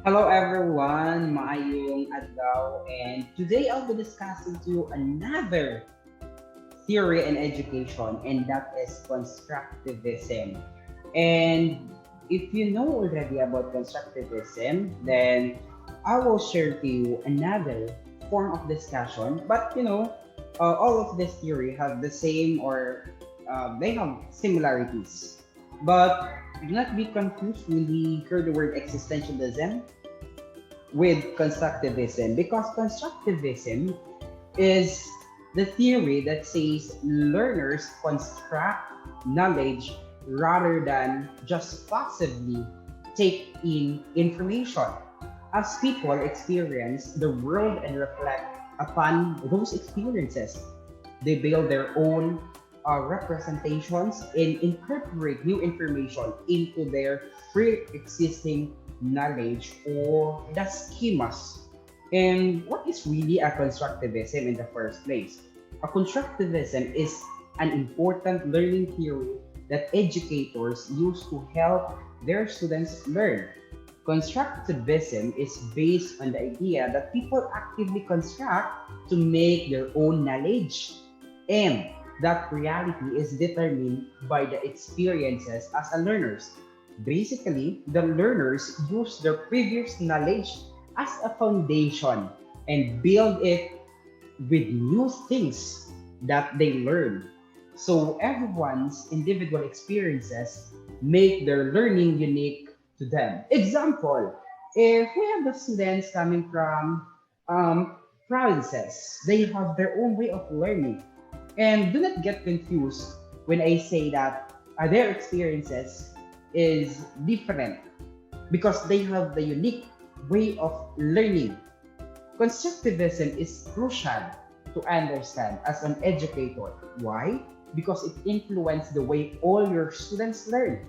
Hello everyone, maayong adlaw, and today I'll be discussing to you another theory in education, and that is constructivism. And if you know already about constructivism, then I will share to you another form of discussion. But all of this theory have the same or they have similarities. But do not be confused when we hear the word existentialism with constructivism, because constructivism is the theory that says learners construct knowledge rather than just passively take in information. As people experience the world and reflect upon those experiences, they build their own representations and incorporate new information into their pre-existing knowledge or the schemas. And what is really a constructivism in the first place? A constructivism is an important learning theory that educators use to help their students learn. Constructivism is based on the idea that people actively construct to make their own knowledge, and that reality is determined by the experiences as a learners. Basically, the learners use their previous knowledge as a foundation and build it with new things that they learn. So everyone's individual experiences make their learning unique to them. Example, if we have the students coming from provinces, they have their own way of learning. And do not get confused when I say that their experiences is different because they have the unique way of learning. Constructivism is crucial to understand as an educator. Why? Because it influences the way all your students learn.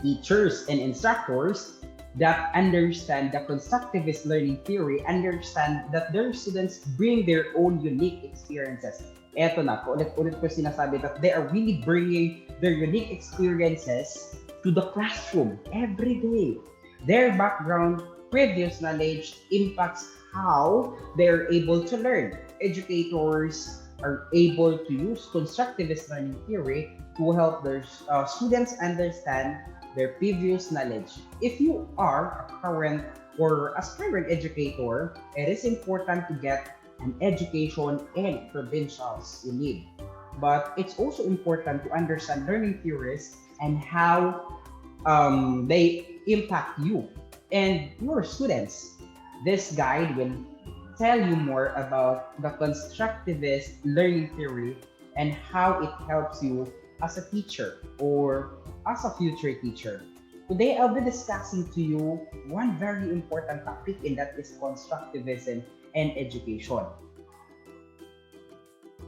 Teachers and instructors that understand the constructivist learning theory understand that their students bring their own unique experiences. Eto na, ulit-ulit ko sinasabi that they are really bringing their unique experiences to the classroom every day. Their background, previous knowledge impacts how they're able to learn. Educators are able to use constructivist learning theory to help their students understand their previous knowledge. If you are a current or aspiring educator, it is important to get an education and credentials you need. But it's also important to understand learning theories and how they impact you and your students. This guide will tell you more about the constructivist learning theory and how it helps you as a teacher or as a future teacher. Today, I'll be discussing to you one very important topic, and that is constructivism and education.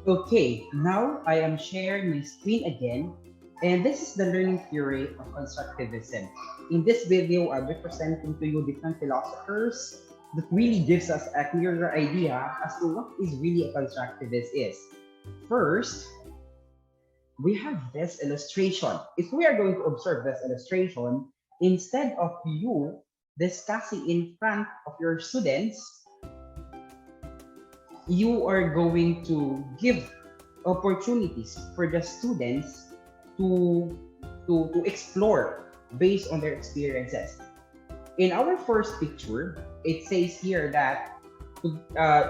Okay, now I am sharing my screen again, and this is the learning theory of constructivism. In this video, I'll be presenting to you different philosophers that really gives us a clearer idea as to what is really a constructivist is. First, we have this illustration. If we are going to observe this illustration, instead of you discussing in front of your students, you are going to give opportunities for the students to to explore based on their experiences. In our first picture, it says here that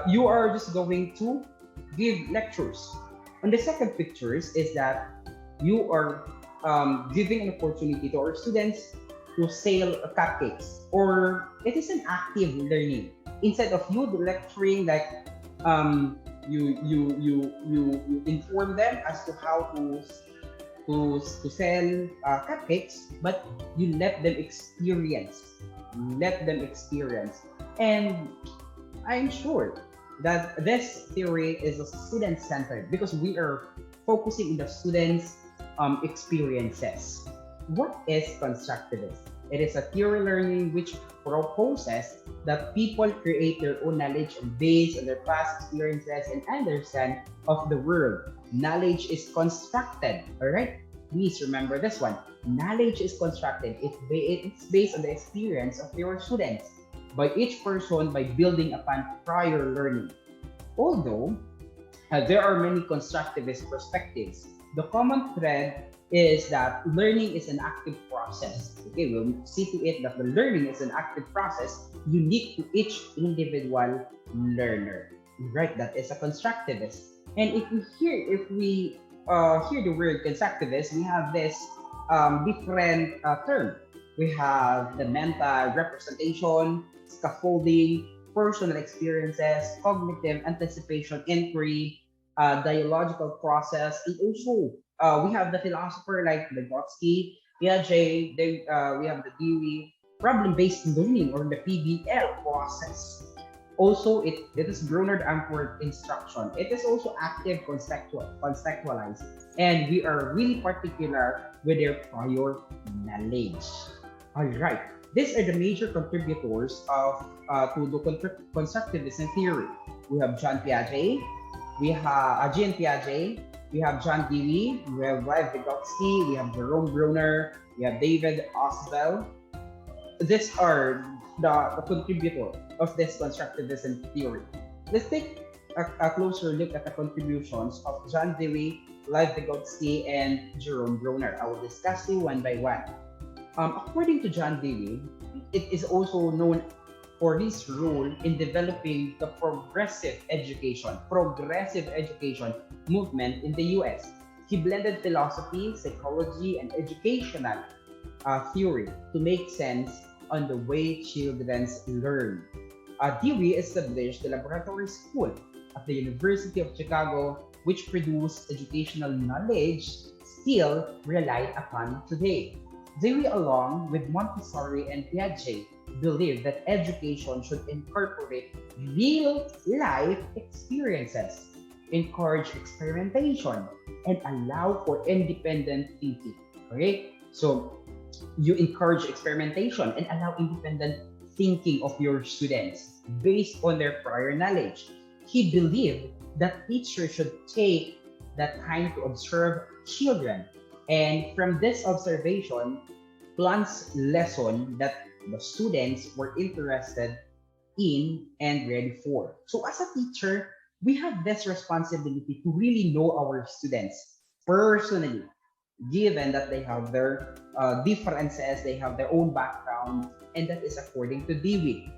you are just going to give lectures. On the second pictures is that you are giving an opportunity to our students to sell cupcakes, or it is an active learning. Instead of you lecturing, like you inform them as to how to sell cupcakes, but you let them experience. And I'm sure that this theory is student centered because we are focusing on the students' experiences. What is constructivism? It is a theory learning which proposes that people create their own knowledge based on their past experiences and understand of the world. Knowledge is constructed, all right? Please remember this one. Knowledge is constructed. It's based on the experience of your students. by each person by building upon prior learning. Although there are many constructivist perspectives, the common thread is that learning is an active process. Okay, we'll see to it that the learning is an active process unique to each individual learner. Right, that is a constructivist. And if we hear the word constructivist, we have this different term. We have the mental representation, scaffolding, personal experiences, cognitive anticipation, inquiry, dialogical process, and also we have the philosopher like Vygotsky, Piaget, we have the Dewey, problem-based learning or the PBL process. Also, it is Broner anchored instruction. It is also active contextualized, and we are really particular with their prior knowledge. All right, these are the major contributors of to the constructivism theory. We have John Piaget, we have Jean Piaget, we have John Dewey, we have Lev Vygotsky, we have Jerome Broner, we have David Oswald. These are the contributor of this constructivism theory. Let's take a closer look at the contributions of John Dewey, Lev Vygotsky, and Jerome Broner. I will discuss you one by one. According to John Dewey, it is also known for his role in developing the progressive education movement in the US. He blended philosophy, psychology, and educational theory to make sense on the way children learn. Dewey established the laboratory school at the University of Chicago, which produced educational knowledge still relied upon today. Dewey, along with Montessori and Piaget, believed that education should incorporate real life experiences, encourage experimentation, and allow for independent thinking. Okay? So, you encourage experimentation and allow independent thinking of your students based on their prior knowledge. He believed that teachers should take the time to observe children, and from this observation, plans lesson that the students were interested in and ready for. So as a teacher, we have this responsibility to really know our students personally, given that they have their differences, they have their own background, and that is according to Dewey.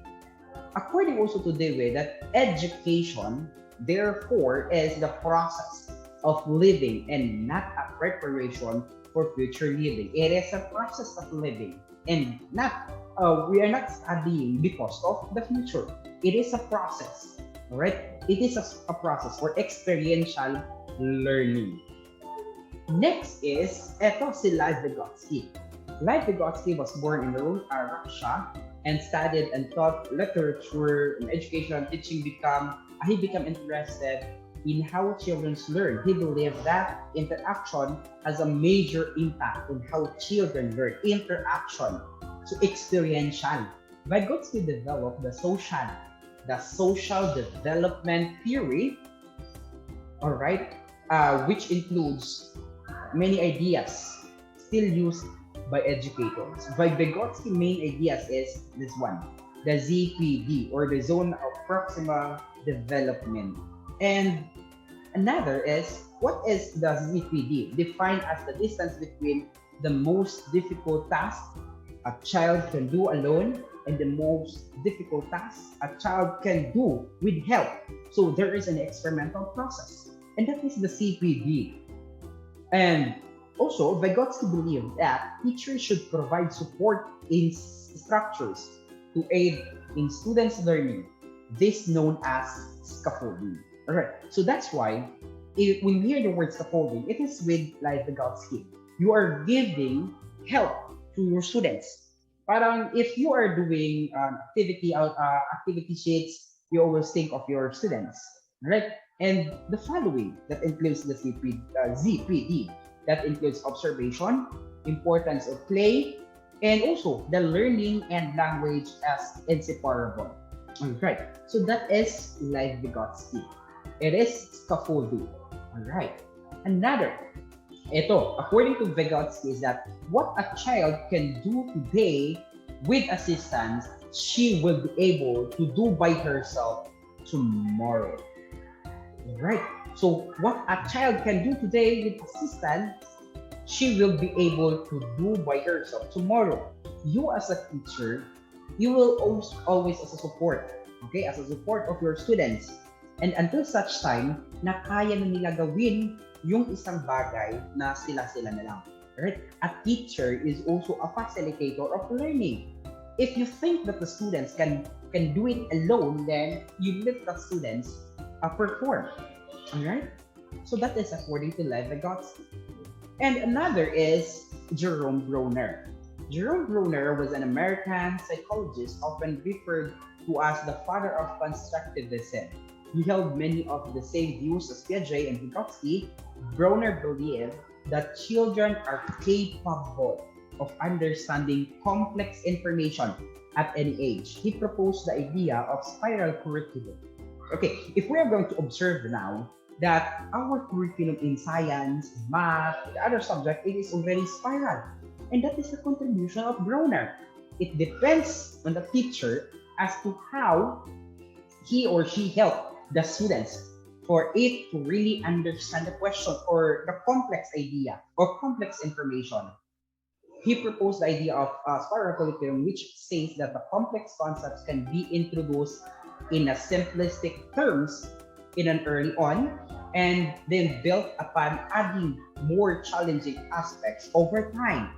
According also to Dewey, that education, therefore, is the process of living and not a preparation for future living. It is a process of living, and not we are not studying because of the future. It is a process, all right? It is a process for experiential learning. Next is Ethos si Lev Vygotsky. Lev Vygotsky was born in Russia and studied and taught literature and education and teaching. He became interested in how children learn. He believed that interaction has a major impact on how children learn. Interaction, so experiential. Vygotsky developed the social development theory, all right, which includes many ideas still used by educators. By Vygotsky, main ideas is this one, the ZPD, or the zone of proximal development. And another is, what is the ZPD? Defined as the distance between the most difficult task a child can do alone and the most difficult task a child can do with help. So there is an experimental process, and that is the CPD. And also, Vygotsky believed that teachers should provide support in structures to aid in students' learning. This known as scaffolding. All right. So that's why when we hear the word scaffolding, it is with like Vygotsky. You are giving help to your students. Parang if you are doing activity sheets, you always think of your students, right? And the following that includes the ZPD, that includes observation, importance of play, and also the learning and language as inseparable. All right. So that is Lev Vygotsky. It is scaffolding. All right. Another, according to Vygotsky, is that what a child can do today with assistance, she will be able to do by herself tomorrow. Right? So what a child can do today with assistance, she will be able to do by herself tomorrow. You as a teacher, you will always as a support, okay, as a support of your students. And until such time na kaya na nila gawin yung isang bagay na sila-sila na lang. Right? A teacher is also a facilitator of learning. If you think that the students can do it alone, then you let the students perform. Alright? So that is according to Levi-Gotsky. And another is Jerome Broner. Jerome Broner was an American psychologist often referred to as the father of Constructivism. He held many of the same views as Piaget and Vygotsky. Broner believed that children are capable of understanding complex information at any age. He proposed the idea of spiral curriculum. Okay, if we are going to observe now that our curriculum in science, math, the other subject, it is already spiral. And that is the contribution of Broner. It depends on the teacher as to how he or she helped the students for it to really understand the question or the complex idea or complex information. He proposed the idea of spiral curriculum, which says that the complex concepts can be introduced in a simplistic terms in an early on, and then built upon adding more challenging aspects over time.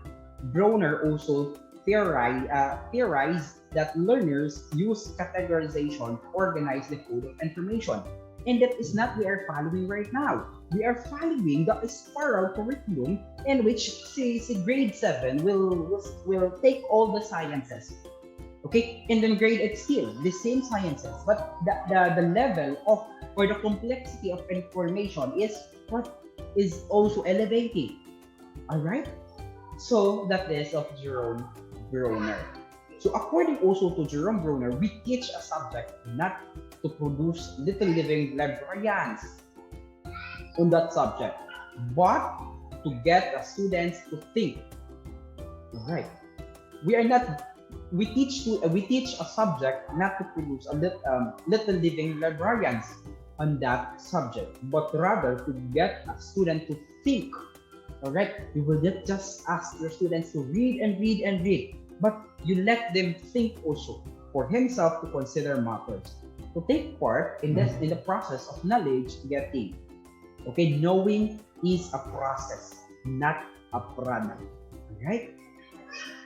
Broner also theorized that learners use categorization to organize the code of information. And that is not we are following right now. We are following the spiral curriculum in which say grade 7 will take all the sciences. Okay, and then grade 8 still the same sciences, but the level of or the complexity of information is what is also elevating. All right, so that is of Jerome Broner. So according also to Jerome Broner, we teach a subject not to produce little living librarians on that subject, but to get the students to think. All right, we teach a subject not to produce a little living librarians on that subject, but rather to get a student to think. All right, you will not just ask your students to read and read and read, but you let them think also for himself to consider matters, to take part in the process of knowledge getting. Okay, knowing is a process, not a product. All right,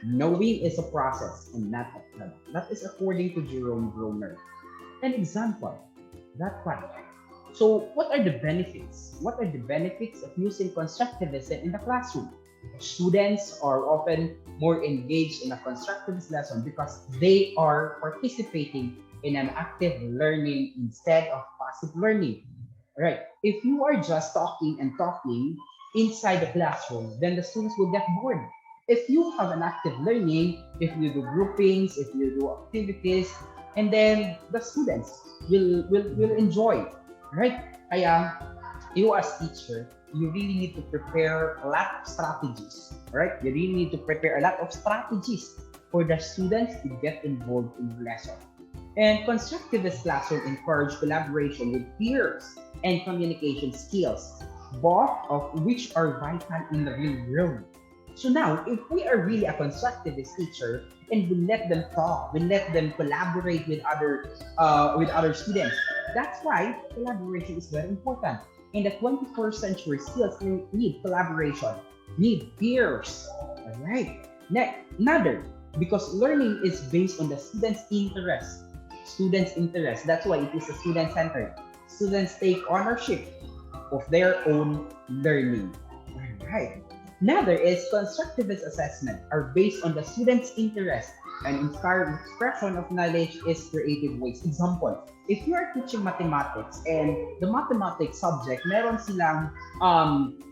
knowing is a process and not a product. That is according to Jerome Broner. An example, that one. So what are the benefits? What are the benefits of using constructivism in the classroom? Students are often more engaged in a constructivist lesson because they are participating in an active learning instead of passive learning. All right. If you are just talking and talking inside the classroom, then the students will get bored. If you have an active learning, if you do groupings, if you do activities, and then the students will enjoy. Right? Kaya, you as teacher, you really need to prepare a lot of strategies. Right? You really need to prepare a lot of strategies for the students to get involved in the lesson. And constructivist classroom encourage collaboration with peers and communication skills, both of which are vital in the real world. So now, if we are really a constructivist teacher and we let them talk, we let them collaborate with other students, that's why collaboration is very important. In the 21st century, skills need collaboration, need peers. All right. Another, because learning is based on the student's interest. Students' interest. That's why it is a student-centered. Students take ownership of their own learning. All right. Another is constructivist assessment are based on the student's interest and inspired expression of knowledge is creative ways. Example, if you are teaching mathematics and the mathematics subject, meron silang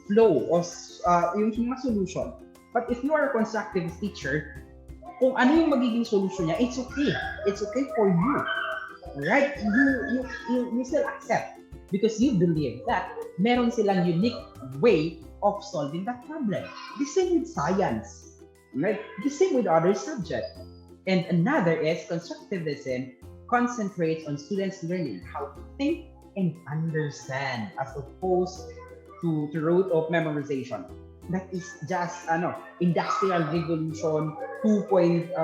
flow o yung mga solution. But if you are a constructivist teacher, kung ano yung magiging solution niya, it's okay. It's okay for you. Alright? You still accept because you believe that meron silang unique way of solving that problem. The same with science. Right? The same with other subjects. And another is constructivism concentrates on students learning how to think and understand as opposed to rote of memorization. That is just Industrial Revolution 2.0.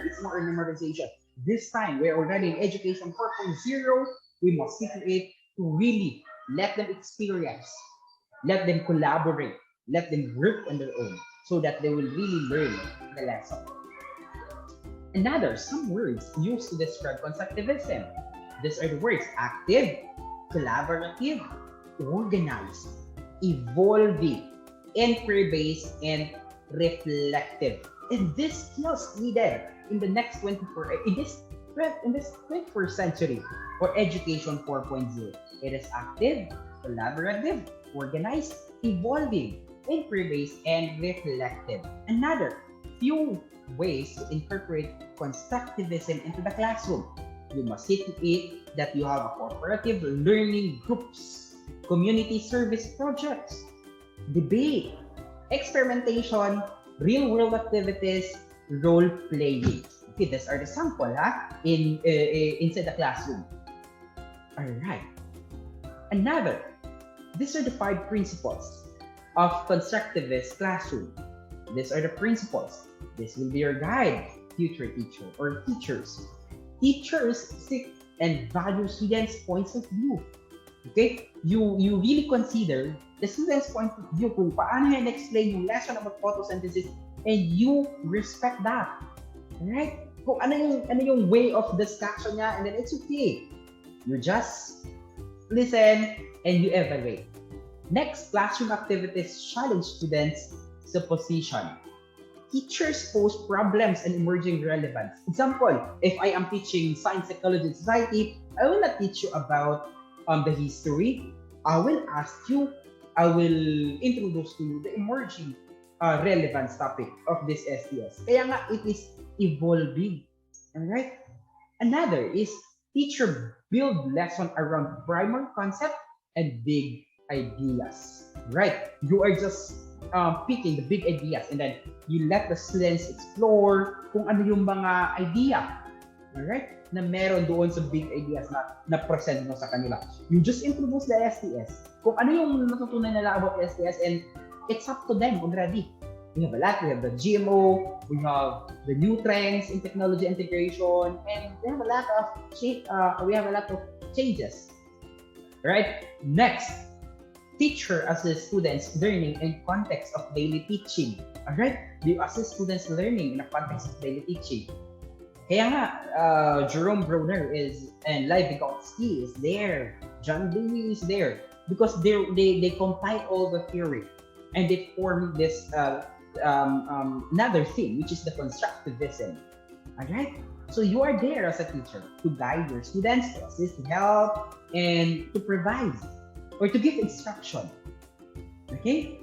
It's more memorization. This time, we're already in Education 4.0. We must situate to really let them experience, let them collaborate, let them work on their own so that they will really learn the lesson. Another, some words used to describe constructivism. These are the words: active, collaborative, organized, evolving, inquiry-based, and reflective. And this skills needed in the next 21st century for Education 4.0. It is active, collaborative, organized, evolving, inquiry-based, and reflective. Another few ways to incorporate constructivism into the classroom. You must see to it that you have cooperative learning groups, community service projects, debate, experimentation, real-world activities, role-playing. Okay, these are the sample inside the classroom. All right. Another, these are the 5 principles of constructivist classroom. These are the principles. This will be your guide, future teacher or teachers. Teachers seek and value students' points of view. Okay? You really consider the student's point of view kung paano yan explain yung lesson about photosynthesis, and you respect that. Alright? Kung ano yung way of discussion niya, and then it's okay. You just listen and you evaluate. Next, classroom activities challenge students' supposition. Teachers pose problems and emerging relevance. Example, if I am teaching science, psychology, and society, I will not teach you about the history. I will introduce to you the emerging relevance topic of this STS. Kaya nga, it is evolving. Alright? Another is teacher build lesson around primary concept and big ideas. Right? You are just picking the big ideas, and then you let the students explore kung ano yung mga idea, alright, na meron doon sa big ideas na present mo sa kanila. You just introduce the STS. Kung ano yung natutunan nila about STS, and it's up to them already. We have a lot. We have the GMO, we have the new trends in technology integration, and we have a lot of changes. Right? Next, teacher assist students learning in context of daily teaching. Alright? Do you assist students learning in a context of daily teaching? Kaya nga, Jerome Broner and Lev Vygotsky is there. John Dewey is there. Because they compile all the theory. And they form this another thing, which is the constructivism. Alright? So you are there as a teacher to guide your students, to assist, to help, and to provide or to give instruction. Okay?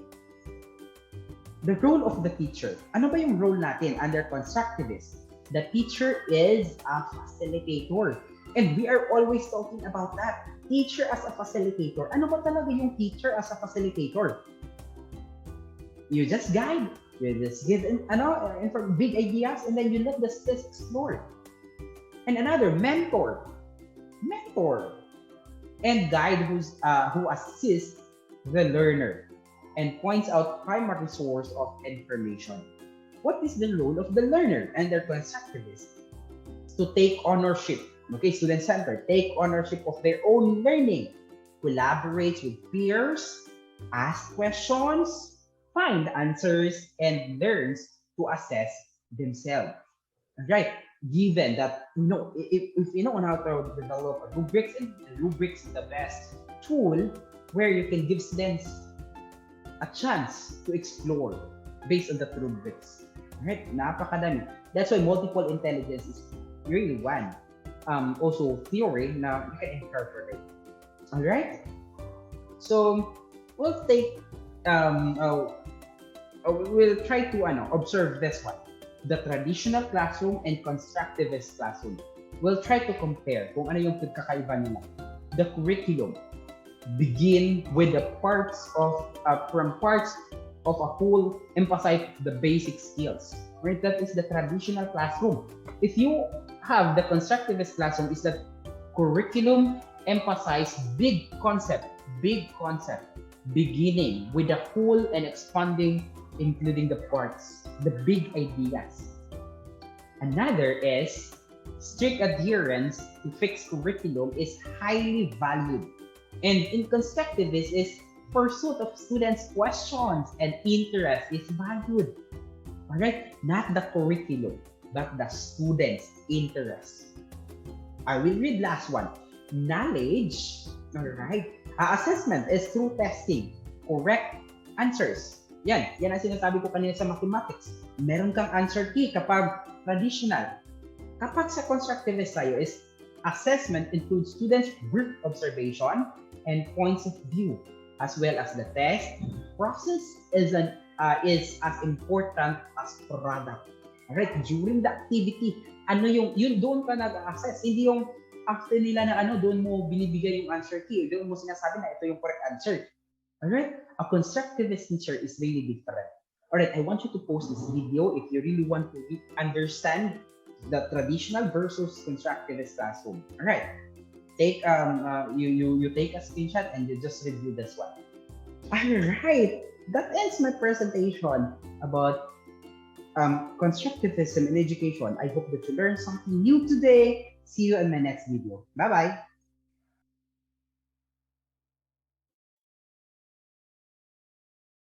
The role of the teacher. Ano ba yung role natin under constructivist? The teacher is a facilitator. And we are always talking about that. Teacher as a facilitator. Ano ba talaga yung teacher as a facilitator? You just guide. You just give big ideas, and then you let the students explore. And another, mentor. And guide who assists the learner and points out primary source of information. What is the role of the learner and their constructivist? To take ownership. Okay, student-centered. Take ownership of their own learning. Collaborate with peers. Ask questions. Find answers. And learns to assess themselves. Right? Given that, if you know on how to develop rubrics, and rubrics is the best tool where you can give students a chance to explore based on the rubrics. Right? Napakadami. That's why multiple intelligence is really one. Also theory na you can incorporate. Alright? So, we'll take, we'll try to observe this one. The traditional classroom and constructivist classroom. We'll try to compare kung ano yung pagkakaiba nila. The curriculum begin with the parts of a whole emphasize the basic skills. Right? That is the traditional classroom. If you have the constructivist classroom, is that curriculum emphasize big concept, beginning with the whole and expanding, including the parts, the big ideas. Another is strict adherence to fixed curriculum is highly valued. And in constructivist is pursuit of students' questions and interest is valued. Alright? Not the curriculum, but the students' interest. I will read last one. Knowledge, alright? Assessment is through testing. Correct answers. Yan ang sinasabi ko kanina sa mathematics. Meron kang answer key kapag traditional. Kapag sa constructivist tayo is assessment includes students' group observation and points of view, as well as the test. Process is as important as product. Alright, during the activity, ano yung doon ka nag-assess, hindi yung after nila na doon mo binibigay yung answer key, doon mo sinasabi na ito yung correct answer. Alright, a constructivist teacher is really different. Alright, I want you to post this video if you really want to understand the traditional versus constructivist classroom. Alright, take you take a screenshot and you just review this one. Alright, that ends my presentation about constructivism in education. I hope that you learned something new today. See you in my next video. Bye-bye.